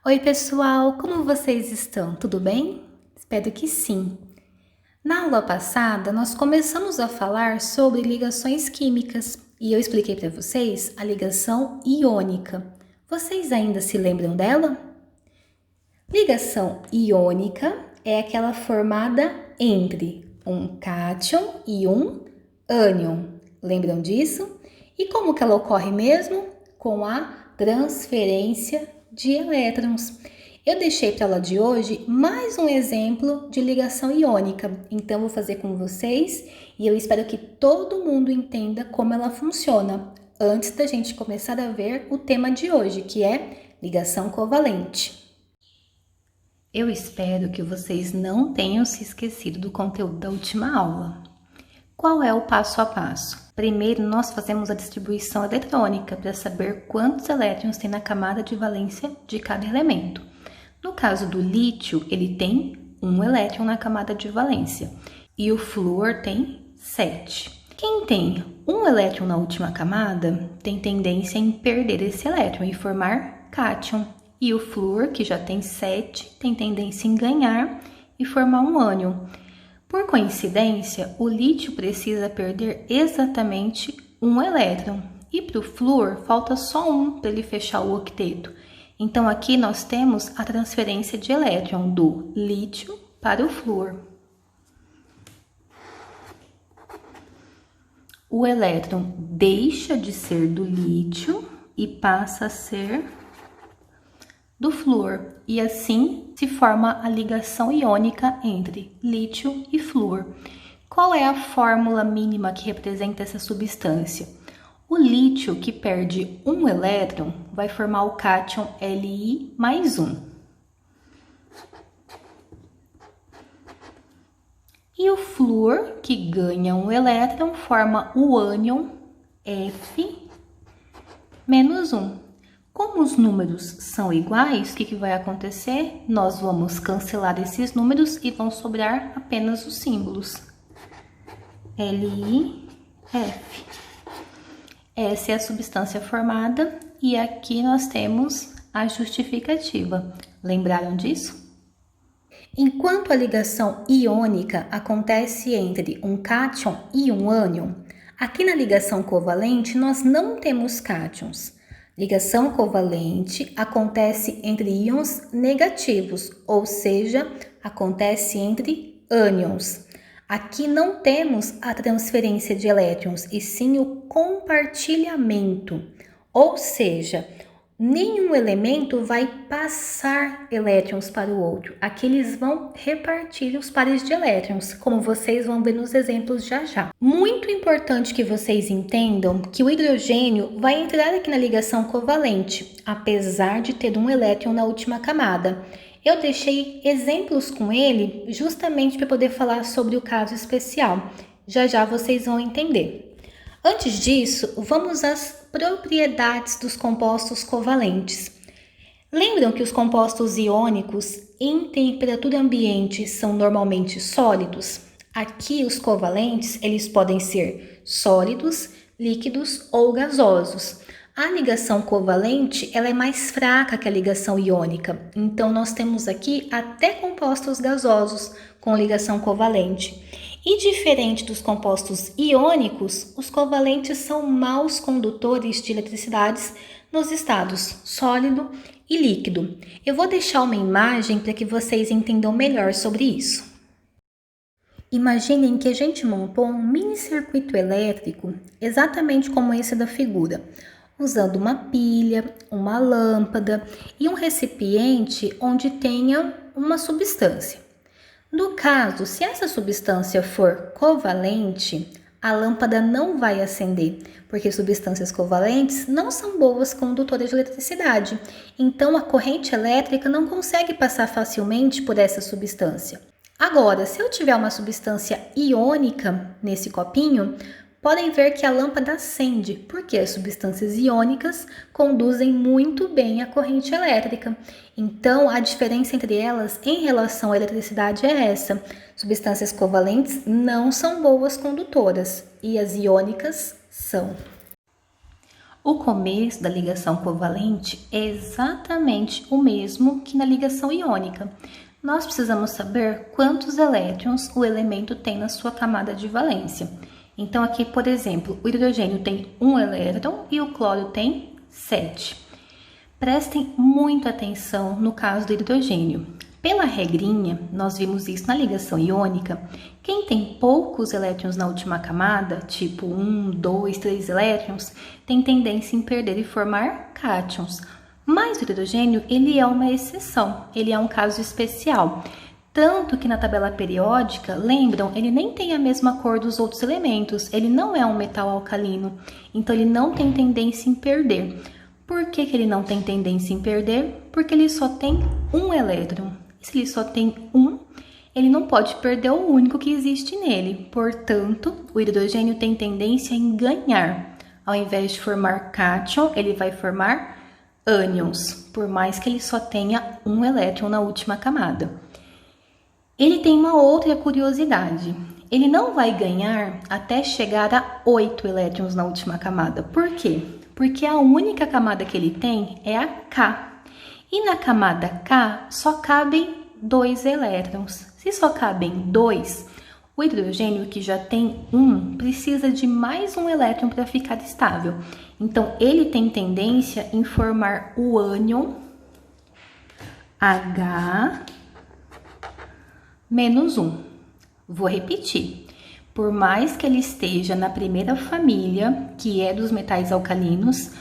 Oi, pessoal, como vocês estão? Tudo bem? Espero que sim. Na aula passada, nós começamos a falar sobre ligações químicas e eu expliquei para vocês a ligação iônica. Vocês ainda se lembram dela? Ligação iônica é aquela formada entre um cátion e um ânion. Lembram disso? E como que ela ocorre mesmo? Com a transferência de elétrons. Eu deixei para a aula de hoje mais um exemplo de ligação iônica, então vou fazer com vocês e eu espero que todo mundo entenda como ela funciona, antes da gente começar a ver o tema de hoje, que é ligação covalente. Eu espero que vocês não tenham se esquecido do conteúdo da última aula. Qual é o passo a passo? Primeiro, nós fazemos a distribuição eletrônica para saber quantos elétrons tem na camada de valência de cada elemento. No caso do lítio, ele tem 1 elétron na camada de valência e o flúor tem 7. Quem tem 1 elétron na última camada tem tendência em perder esse elétron e formar cátion. E o flúor, que já tem 7, tem tendência em ganhar e formar um ânion. Por coincidência, o lítio precisa perder exatamente 1 elétron. E para o flúor, falta só 1 para ele fechar o octeto. Então, aqui nós temos a transferência de elétron do lítio para o flúor. O elétron deixa de ser do lítio e passa a ser do flúor, e assim se forma a ligação iônica entre lítio e flúor. Qual é a fórmula mínima que representa essa substância? O lítio, que perde 1 elétron, vai formar o cátion Li mais 1. E o flúor, que ganha 1 elétron, forma o ânion F menos 1. Como os números são iguais, o que vai acontecer? Nós vamos cancelar esses números e vão sobrar apenas os símbolos. LiF. Essa é a substância formada e aqui nós temos a justificativa. Lembraram disso? Enquanto a ligação iônica acontece entre um cátion e um ânion, aqui na ligação covalente nós não temos cátions. Ligação covalente acontece entre íons negativos, ou seja, acontece entre ânions. Aqui não temos a transferência de elétrons, e sim o compartilhamento, ou seja, nenhum elemento vai passar elétrons para o outro. Aqui eles vão repartir os pares de elétrons, como vocês vão ver nos exemplos já já. Muito importante que vocês entendam que o hidrogênio vai entrar aqui na ligação covalente, apesar de ter 1 elétron na última camada. Eu deixei exemplos com ele justamente para poder falar sobre o caso especial. Já já vocês vão entender. Antes disso, vamos às propriedades dos compostos covalentes. Lembram que os compostos iônicos em temperatura ambiente são normalmente sólidos? Aqui os covalentes, eles podem ser sólidos, líquidos ou gasosos. A ligação covalente, ela é mais fraca que a ligação iônica. Então nós temos aqui até compostos gasosos com ligação covalente. E diferente dos compostos iônicos, os covalentes são maus condutores de eletricidades nos estados sólido e líquido. Eu vou deixar uma imagem para que vocês entendam melhor sobre isso. Imaginem que a gente montou um mini circuito elétrico, exatamente como esse da figura, usando uma pilha, uma lâmpada e um recipiente onde tenha uma substância. No caso, se essa substância for covalente, a lâmpada não vai acender, porque substâncias covalentes não são boas condutoras de eletricidade. Então, a corrente elétrica não consegue passar facilmente por essa substância. Agora, se eu tiver uma substância iônica nesse copinho, podem ver que a lâmpada acende, porque as substâncias iônicas conduzem muito bem a corrente elétrica. Então, a diferença entre elas em relação à eletricidade é essa. Substâncias covalentes não são boas condutoras e as iônicas são. O começo da ligação covalente é exatamente o mesmo que na ligação iônica. Nós precisamos saber quantos elétrons o elemento tem na sua camada de valência. Então, aqui, por exemplo, o hidrogênio tem 1 elétron e o cloro tem 7. Prestem muita atenção no caso do hidrogênio. Pela regrinha, nós vimos isso na ligação iônica, quem tem poucos elétrons na última camada, tipo 1, 2, 3 elétrons, tem tendência em perder e formar cátions. Mas o hidrogênio, ele é uma exceção, ele é um caso especial. Tanto que na tabela periódica, lembram, ele nem tem a mesma cor dos outros elementos, ele não é um metal alcalino, então ele não tem tendência em perder. Por que ele não tem tendência em perder? Porque ele só tem 1 elétron. Se ele só tem 1, ele não pode perder o único que existe nele. Portanto, o hidrogênio tem tendência em ganhar. Ao invés de formar cátion, ele vai formar ânions, por mais que ele só tenha 1 elétron na última camada. Ele tem uma outra curiosidade. Ele não vai ganhar até chegar a 8 elétrons na última camada. Por quê? Porque a única camada que ele tem é a K. E na camada K só cabem 2 elétrons. Se só cabem 2, o hidrogênio que já tem 1 precisa de mais um elétron para ficar estável. Então, ele tem tendência em formar o ânion H menos 1. Vou repetir. Por mais que ele esteja na primeira família, que é dos metais alcalinos,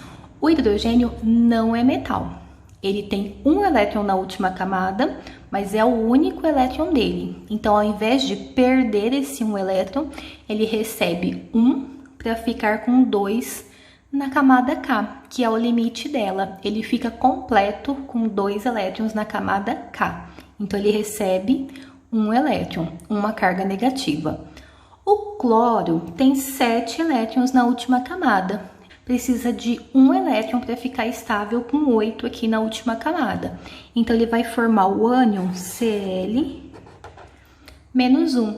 o hidrogênio não é metal. Ele tem 1 elétron na última camada, mas é o único elétron dele. Então, ao invés de perder esse 1 elétron, ele recebe 1 para ficar com 2 na camada K, que é o limite dela. Ele fica completo com 2 elétrons na camada K. Então, ele recebe 1 elétron, uma carga negativa. O cloro tem 7 elétrons na última camada. Precisa de 1 elétron para ficar estável com 8 aqui na última camada. Então, ele vai formar o ânion Cl menos 1.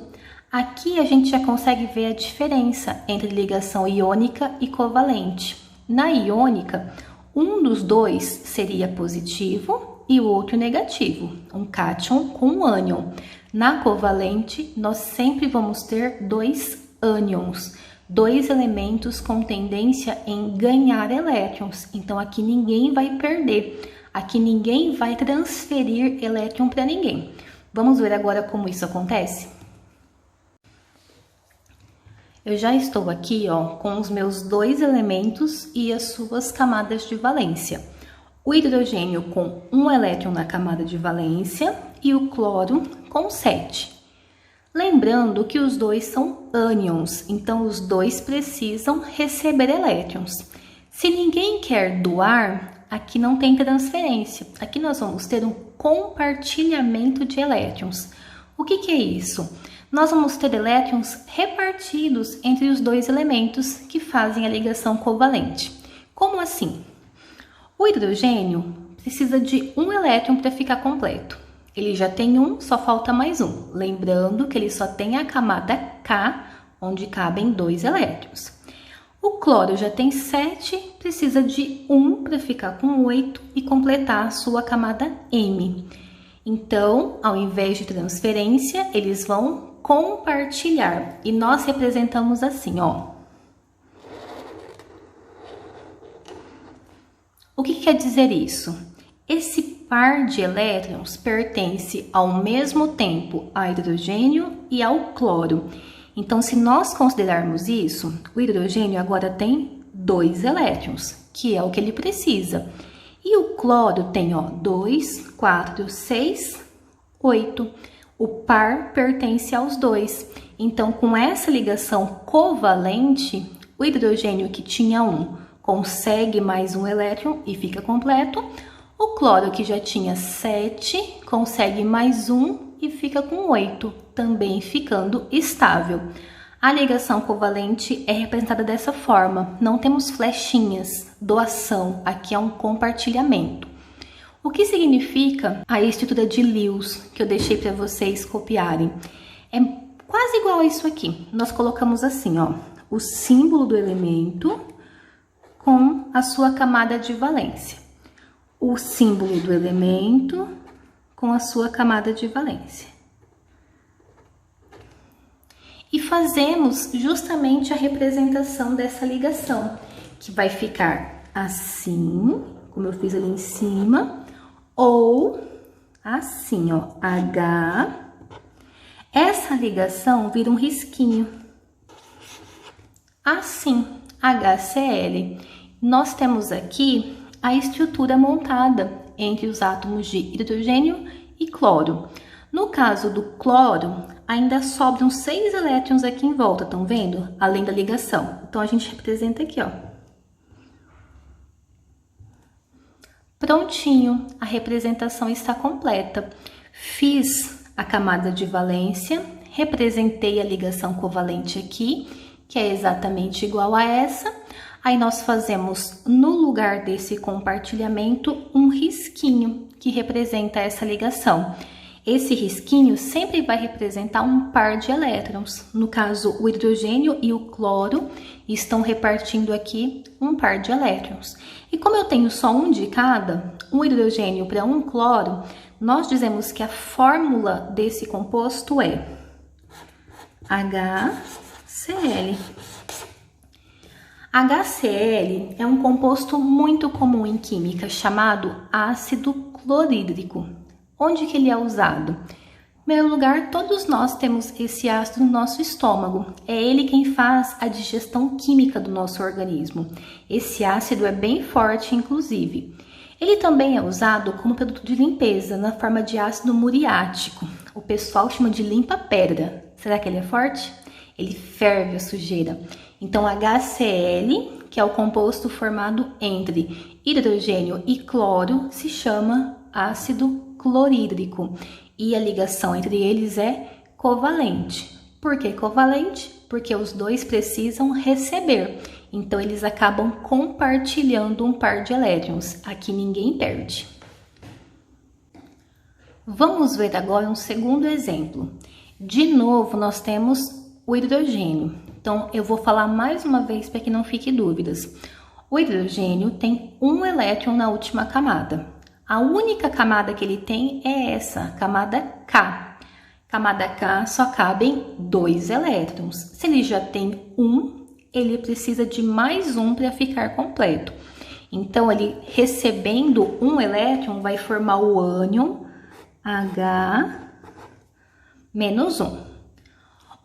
Aqui a gente já consegue ver a diferença entre ligação iônica e covalente. Na iônica, um dos dois seria positivo e o outro negativo, um cátion com um ânion. Na covalente, nós sempre vamos ter 2 ânions. 2 elementos com tendência em ganhar elétrons. Então, aqui ninguém vai perder. Aqui ninguém vai transferir elétron para ninguém. Vamos ver agora como isso acontece? Eu já estou aqui, com os meus 2 elementos e as suas camadas de valência. O hidrogênio com 1 elétron na camada de valência e o cloro com 7. Lembrando que os dois são ânions, então os dois precisam receber elétrons. Se ninguém quer doar, aqui não tem transferência. Aqui nós vamos ter um compartilhamento de elétrons. O que é isso? Nós vamos ter elétrons repartidos entre os 2 elementos que fazem a ligação covalente. Como assim? O hidrogênio precisa de 1 elétron para ficar completo. Ele já tem 1, só falta mais 1. Lembrando que ele só tem a camada K, onde cabem 2 elétrons. O cloro já tem 7, precisa de 1 para ficar com 8 e completar a sua camada M. Então, ao invés de transferência, eles vão compartilhar. E nós representamos assim, O que quer dizer isso? Esse par de elétrons pertence ao mesmo tempo ao hidrogênio e ao cloro. Então, se nós considerarmos isso, o hidrogênio agora tem 2 elétrons, que é o que ele precisa. E o cloro tem, 2, 4, 6, 8. O par pertence aos 2. Então, com essa ligação covalente, o hidrogênio que tinha 1 consegue mais 1 elétron e fica completo. O cloro que já tinha 7 consegue mais 1 e fica com 8, também ficando estável. A ligação covalente é representada dessa forma, não temos flechinhas, doação, aqui é um compartilhamento. O que significa a estrutura de Lewis, que eu deixei para vocês copiarem? É quase igual a isso aqui. Nós colocamos assim, o símbolo do elemento, com a sua camada de valência. O símbolo do elemento com a sua camada de valência. E fazemos justamente a representação dessa ligação, que vai ficar assim, como eu fiz ali em cima, ou assim, ó, H. Essa ligação vira um risquinho. Assim, HCl. Nós temos aqui a estrutura montada entre os átomos de hidrogênio e cloro. No caso do cloro, ainda sobram 6 elétrons aqui em volta, estão vendo? Além da ligação. Então, a gente representa aqui, ó. Prontinho, a representação está completa. Fiz a camada de valência, representei a ligação covalente aqui, que é exatamente igual a essa. Aí nós fazemos, no lugar desse compartilhamento, um risquinho que representa essa ligação. Esse risquinho sempre vai representar um par de elétrons. No caso, o hidrogênio e o cloro estão repartindo aqui um par de elétrons. E como eu tenho só um de cada, um hidrogênio para um cloro, nós dizemos que a fórmula desse composto é HCl. HCl é um composto muito comum em química chamado ácido clorídrico. Onde que ele é usado? Em primeiro lugar, todos nós temos esse ácido no nosso estômago. É ele quem faz a digestão química do nosso organismo. Esse ácido é bem forte, inclusive. Ele também é usado como produto de limpeza, na forma de ácido muriático. O pessoal chama de limpa-pedra. Será que ele é forte? Ele ferve a sujeira. Então, HCl, que é o composto formado entre hidrogênio e cloro, se chama ácido clorídrico. E a ligação entre eles é covalente. Por que covalente? Porque os dois precisam receber. Então, eles acabam compartilhando um par de elétrons. Aqui ninguém perde. Vamos ver agora um segundo exemplo. De novo, nós temos o hidrogênio. Então, eu vou falar mais uma vez para que não fique dúvidas. O hidrogênio tem um elétron na última camada. A única camada que ele tem é essa, camada K. Camada K só cabem 2 elétrons. Se ele já tem um, ele precisa de mais um para ficar completo. Então, ele recebendo um elétron vai formar o ânion H menos 1.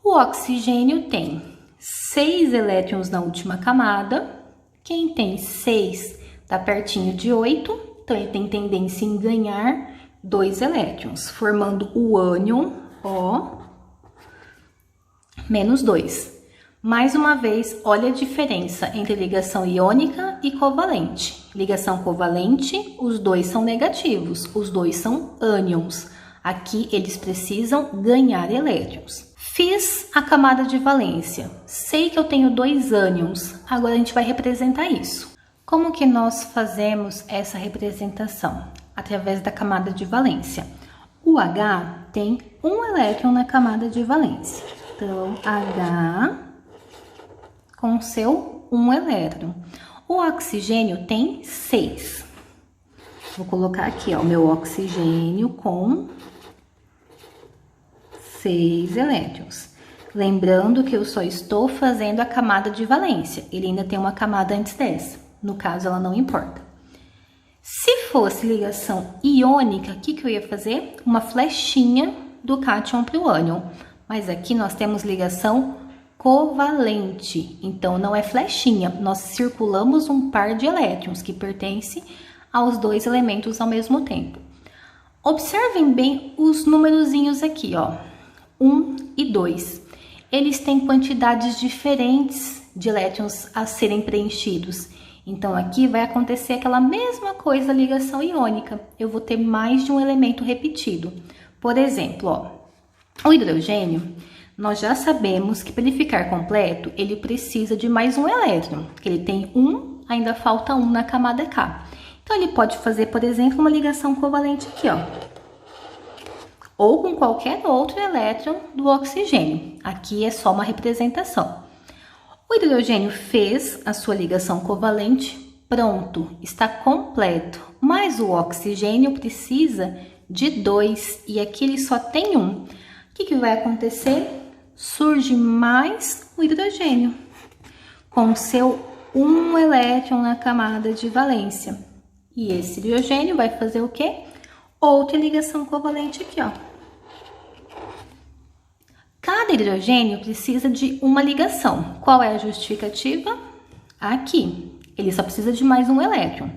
O oxigênio tem 6 elétrons na última camada. Quem tem 6 está pertinho de 8, então ele tem tendência em ganhar 2 elétrons, formando o ânion O menos 2. Mais uma vez, olha a diferença entre ligação iônica e covalente. Ligação covalente, os dois são negativos, os dois são ânions. Aqui eles precisam ganhar elétrons. Fiz a camada de valência. Sei que eu tenho 2 ânions. Agora a gente vai representar isso. Como que nós fazemos essa representação? Através da camada de valência. O H tem um elétron na camada de valência. Então, H com seu um elétron. O oxigênio tem 6. Vou colocar aqui, ó, o meu oxigênio com 6 elétrons. Lembrando que eu só estou fazendo a camada de valência. Ele ainda tem uma camada antes dessa. No caso, ela não importa. Se fosse ligação iônica, o que eu ia fazer? Uma flechinha do cátion para o ânion. Mas aqui nós temos ligação covalente. Então, não é flechinha. Nós circulamos um par de elétrons que pertence aos 2 elementos ao mesmo tempo. Observem bem os numerozinhos aqui, ó. 1 e 2. Eles têm quantidades diferentes de elétrons a serem preenchidos. Então, aqui vai acontecer aquela mesma coisa da ligação iônica. Eu vou ter mais de um elemento repetido. Por exemplo, ó, o hidrogênio, nós já sabemos que para ele ficar completo, ele precisa de mais um elétron. Que ele tem 1, ainda falta 1 na camada K. Então, ele pode fazer, por exemplo, uma ligação covalente aqui, ó. Ou com qualquer outro elétron do oxigênio. Aqui é só uma representação. O hidrogênio fez a sua ligação covalente, pronto, está completo, mas o oxigênio precisa de 2 e aqui ele só tem 1. O que vai acontecer? Surge mais o hidrogênio, com seu 1 elétron na camada de valência. E esse hidrogênio vai fazer o quê? Outra ligação covalente aqui, ó. Cada hidrogênio precisa de uma ligação. Qual é a justificativa? Aqui. Ele só precisa de mais um elétron.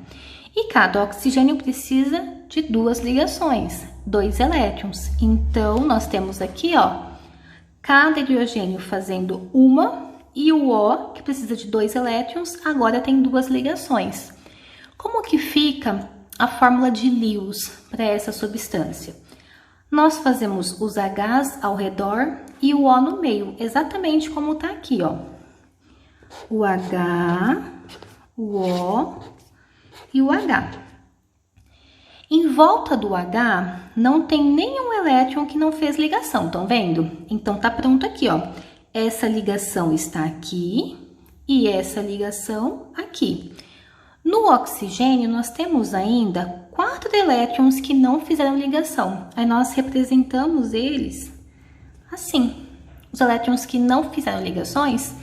E cada oxigênio precisa de 2 ligações, 2 elétrons. Então, nós temos aqui, ó, cada hidrogênio fazendo uma e o O, que precisa de 2 elétrons, agora tem 2 ligações. Como que fica a fórmula de Lewis para essa substância? Nós fazemos os H's ao redor e o O no meio, exatamente como tá aqui, ó. O H, o O e o H. Em volta do H não tem nenhum elétron que não fez ligação, estão vendo? Então tá pronto aqui, ó. Essa ligação está aqui e essa ligação aqui. No oxigênio nós temos ainda 4 elétrons que não fizeram ligação. Aí nós representamos eles assim. Os elétrons que não fizeram ligações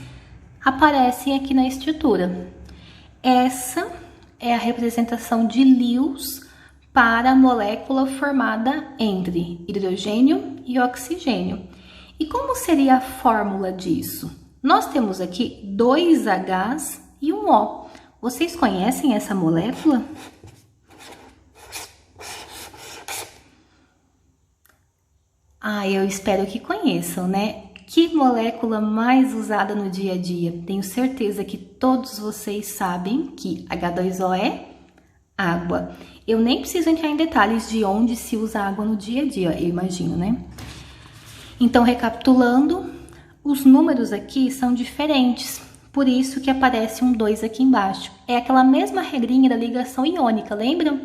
aparecem aqui na estrutura. Essa é a representação de Lewis para a molécula formada entre hidrogênio e oxigênio. E como seria a fórmula disso? Nós temos aqui 2 H's e um O. Vocês conhecem essa molécula? Eu espero que conheçam, né? Que molécula mais usada no dia a dia? Tenho certeza que todos vocês sabem que H2O é água. Eu nem preciso entrar em detalhes de onde se usa água no dia a dia, eu imagino, né? Então, recapitulando, os números aqui são diferentes, por isso que aparece um 2 aqui embaixo. É aquela mesma regrinha da ligação iônica, lembram?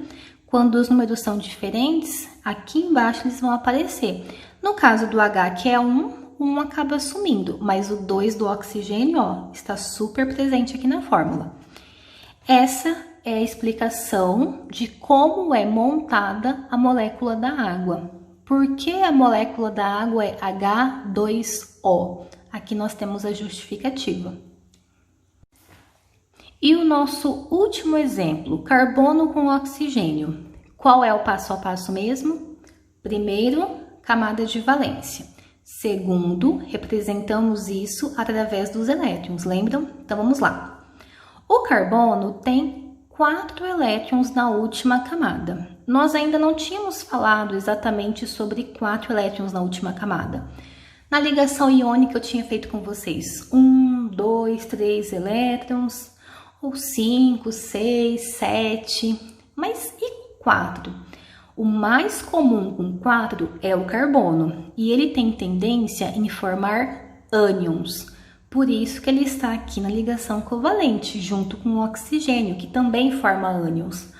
Quando os números são diferentes, aqui embaixo eles vão aparecer. No caso do H, que é 1 acaba sumindo, mas o 2 do oxigênio, ó, está super presente aqui na fórmula. Essa é a explicação de como é montada a molécula da água. Por que a molécula da água é H2O? Aqui nós temos a justificativa. E o nosso último exemplo, carbono com oxigênio. Qual é o passo a passo mesmo? Primeiro, camada de valência. Segundo, representamos isso através dos elétrons, lembram? Então vamos lá. O carbono tem 4 elétrons na última camada. Nós ainda não tínhamos falado exatamente sobre 4 elétrons na última camada. Na ligação iônica eu tinha feito com vocês 1, 2, 3 elétrons, ou 5, 6, 7, mas e 4? O mais comum com 4 é o carbono, e ele tem tendência em formar ânions. Por isso que ele está aqui na ligação covalente, junto com o oxigênio, que também forma ânions.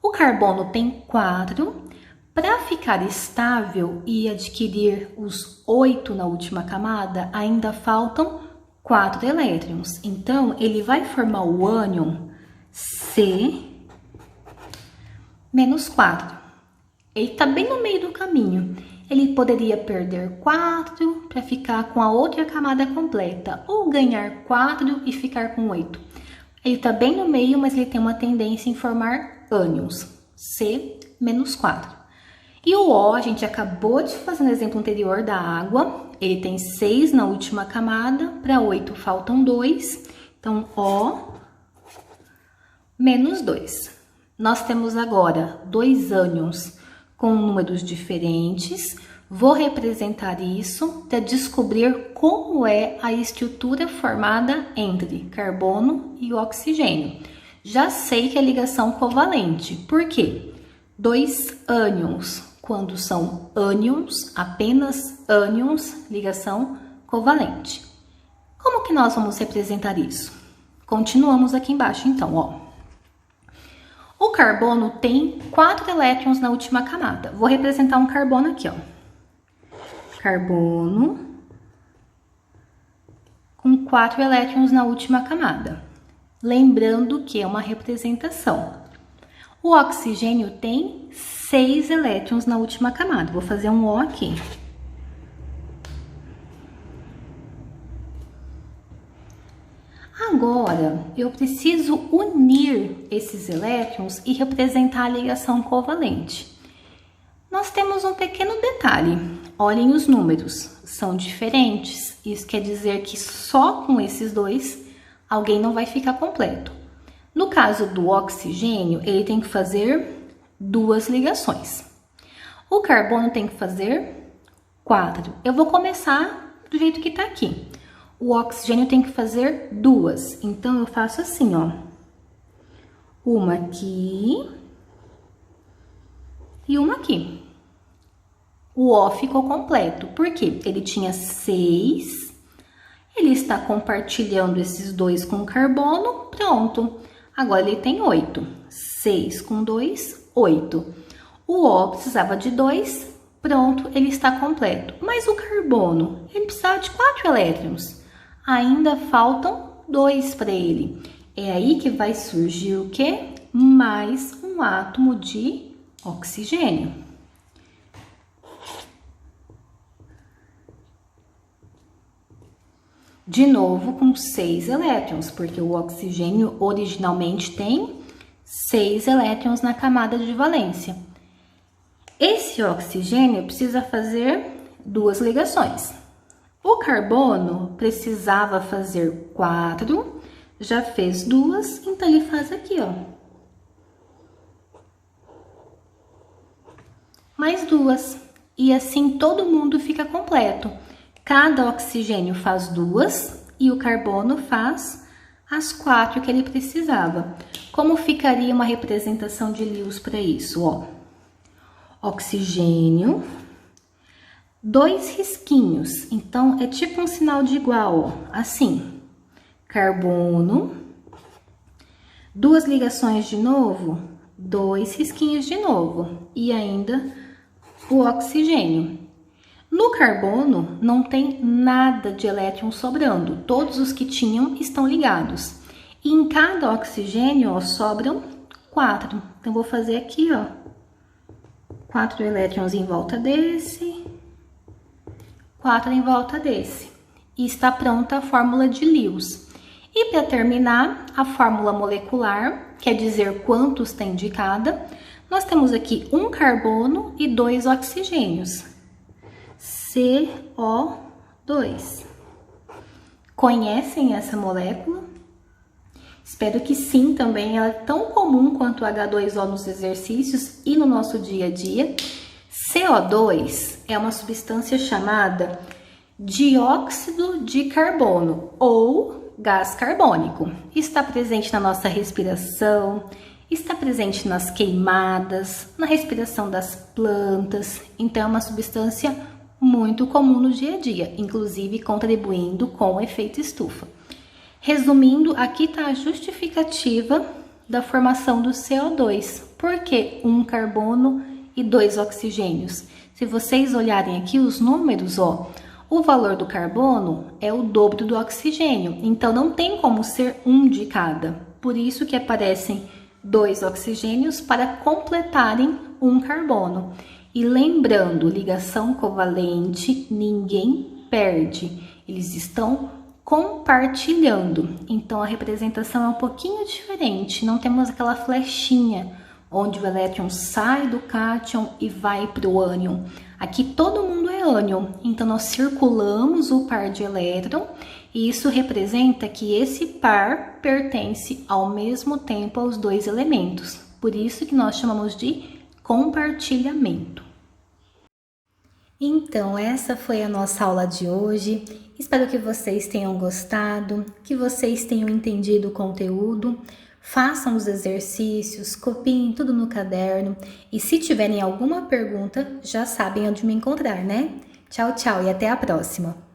O carbono tem 4. Para ficar estável e adquirir os 8 na última camada, ainda faltam 4 elétrons. Então, ele vai formar o ânion C menos 4. Ele está bem no meio do caminho. Ele poderia perder 4 para ficar com a outra camada completa, ou ganhar 4 e ficar com 8. Ele está bem no meio, mas ele tem uma tendência em formar ânions, C menos 4. E o O, a gente acabou de fazer no exemplo anterior da água, ele tem 6 na última camada, para 8 faltam 2, então O menos 2. Nós temos agora 2 ânions com números diferentes. Vou representar isso para descobrir como é a estrutura formada entre carbono e oxigênio. Já sei que é ligação covalente. Por quê? 2 ânions. Quando são ânions, apenas ânions, ligação covalente. Como que nós vamos representar isso? Continuamos aqui embaixo, então, ó. O carbono tem 4 elétrons na última camada. Vou representar um carbono aqui, ó. Carbono com 4 elétrons na última camada. Lembrando que é uma representação. O oxigênio tem 6 elétrons na última camada. Vou fazer um O aqui. Agora, eu preciso unir esses elétrons e representar a ligação covalente. Nós temos um pequeno detalhe. Olhem os números, são diferentes. Isso quer dizer que só com esses dois, alguém não vai ficar completo. No caso do oxigênio, ele tem que fazer 2 ligações. O carbono tem que fazer 4. Eu vou começar do jeito que está aqui. O oxigênio tem que fazer 2. Então, eu faço assim, ó. Uma aqui e uma aqui. O O ficou completo. Por quê? Ele tinha 6. Ele está compartilhando esses 2 com o carbono. Pronto. Agora, ele tem 8. 6 com 2, 8. O O precisava de 2. Pronto, ele está completo. Mas o carbono, ele precisava de 4 elétrons. Ainda faltam 2 para ele. É aí que vai surgir o quê? Mais um átomo de oxigênio. De novo com 6 elétrons, porque o oxigênio originalmente tem 6 elétrons na camada de valência. Esse oxigênio precisa fazer 2 ligações. O carbono precisava fazer 4, já fez 2, então ele faz aqui, ó. Mais 2. E assim todo mundo fica completo. Cada oxigênio faz 2 e o carbono faz as 4 que ele precisava. Como ficaria uma representação de Lewis para isso, ó? Oxigênio, 2 risquinhos, então é tipo um sinal de igual, ó, assim. Carbono, 2 ligações de novo, 2 risquinhos de novo e ainda o oxigênio. No carbono não tem nada de elétron sobrando, todos os que tinham estão ligados. E em cada oxigênio, ó, sobram 4. Então, vou fazer aqui, ó, 4 elétrons em volta desse, 4 em volta desse. E está pronta a fórmula de Lewis. E para terminar, a fórmula molecular, quer dizer quantos tem de cada, nós temos aqui um carbono e 2 oxigênios. CO2. Conhecem essa molécula? Espero que sim também, ela é tão comum quanto o H2O nos exercícios e no nosso dia a dia. CO2 é uma substância chamada dióxido de carbono ou gás carbônico. Está presente na nossa respiração, está presente nas queimadas, na respiração das plantas, então é uma substância muito comum no dia a dia, inclusive contribuindo com o efeito estufa. Resumindo, aqui está a justificativa da formação do CO2. Por que um carbono e 2 oxigênios? Se vocês olharem aqui os números, ó, o valor do carbono é o dobro do oxigênio, então não tem como ser um de cada. Por isso que aparecem 2 oxigênios para completarem um carbono. E lembrando, ligação covalente, ninguém perde. Eles estão compartilhando. Então, a representação é um pouquinho diferente. Não temos aquela flechinha onde o elétron sai do cátion e vai para o ânion. Aqui todo mundo é ânion. Então, nós circulamos o par de elétron e isso representa que esse par pertence ao mesmo tempo aos 2 elementos. Por isso que nós chamamos de compartilhamento. Então, essa foi a nossa aula de hoje. Espero que vocês tenham gostado, que vocês tenham entendido o conteúdo. Façam os exercícios, copiem tudo no caderno. E se tiverem alguma pergunta, já sabem onde me encontrar, né? Tchau, tchau e até a próxima!